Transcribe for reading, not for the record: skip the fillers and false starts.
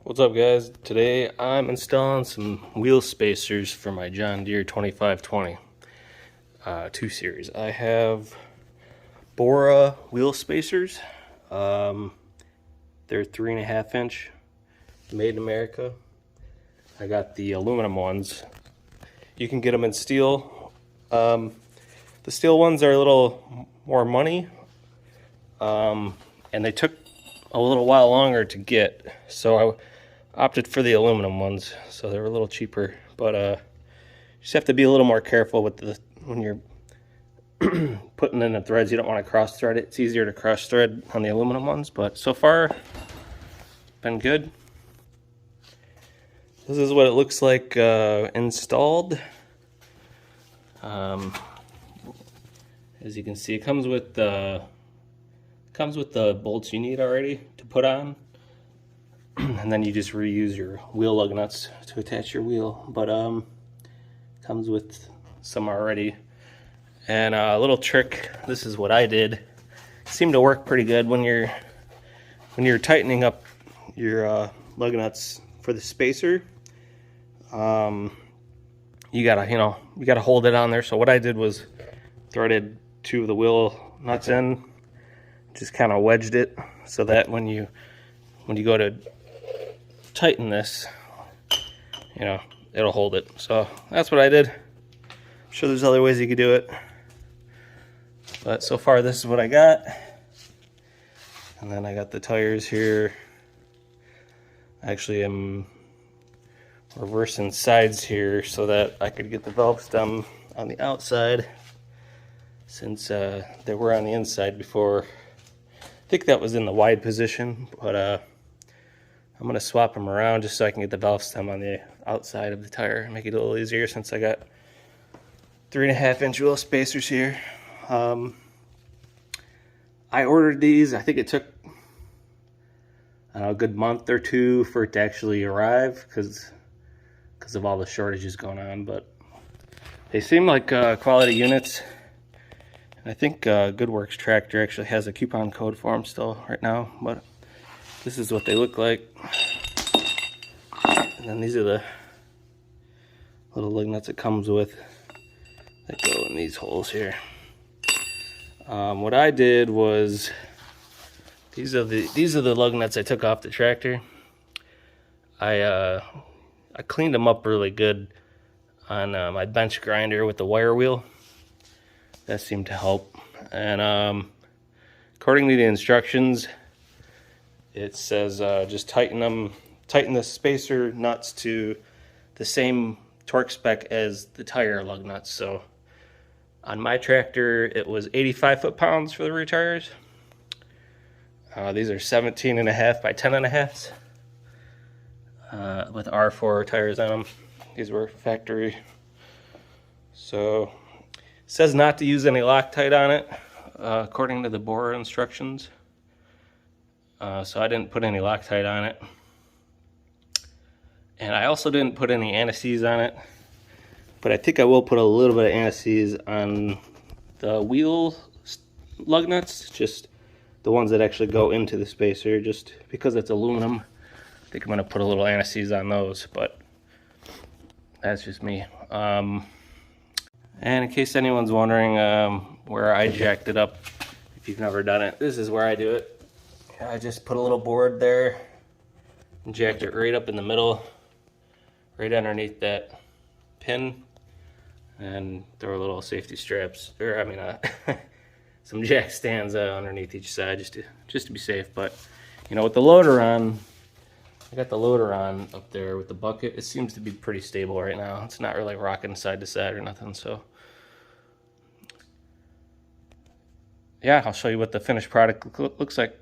What's up, guys? Today I'm installing some wheel spacers for my John Deere 2520 2 Series. I have Bora wheel spacers. They're 3.5 inch, made in America. I got the aluminum ones. You can get them in steel. The steel ones are a little more money, and they took a little while longer to get, so I opted for the aluminum ones, so they're a little cheaper. But you just have to be a little more careful with when you're putting in the threads. You don't want to cross thread it. It's easier to cross thread on the aluminum ones, but so far been good. This is what it looks like installed. As you can see, it comes with the bolts you need already to put on, and then you just reuse your wheel lug nuts to attach your wheel. But comes with some already. And a little trick, this is what I did. It seemed to work pretty good when you're tightening up your lug nuts for the spacer. You gotta hold it on there. So what I did was threaded 2 of the wheel nuts in, just kind of wedged it so that when you go to tighten this, it'll hold it. So that's what I did. I'm sure there's other ways you could do it, but so far this is what I got. And then I got the tires here. Actually, I'm reversing sides here so that I could get the valve stem on the outside, since they were on the inside before. I think that was in the wide position, but I'm going to swap them around just so I can get the valve stem on the outside of the tire and make it a little easier, since I got 3.5 inch wheel spacers here. I ordered these. I think it took a good month or 2 for it to actually arrive because of all the shortages going on, but they seem like quality units. I think GoodWorks Tractor actually has a coupon code for them still right now, but this is what they look like. And then these are the little lug nuts it comes with that go in these holes here. What I did was, these are the lug nuts I took off the tractor. I cleaned them up really good on my bench grinder with the wire wheel. That seemed to help. And according to the instructions, it says just tighten the spacer nuts to the same torque spec as the tire lug nuts. So on my tractor, it was 85 foot-pounds for the rear tires. These are 17.5 by 10.5 with R4 tires on them. These were factory. So it says not to use any Loctite on it, according to the Bora instructions. So I didn't put any Loctite on it. And I also didn't put any anti-seize on it. But I think I will put a little bit of anti-seize on the wheel lug nuts, just the ones that actually go into the spacer, just because it's aluminum. I think I'm going to put a little anti-seize on those, but that's just me. And in case anyone's wondering where I jacked it up, if you've never done it, this is where I do it. I just put a little board there and jacked it right up in the middle, right underneath that pin, and throw a little safety straps, or some jack stands underneath each side just to be safe. But with the loader on, I got the loader on up there with the bucket. It seems to be pretty stable right now. It's not really rocking side to side or nothing. So yeah, I'll show you what the finished product looks like.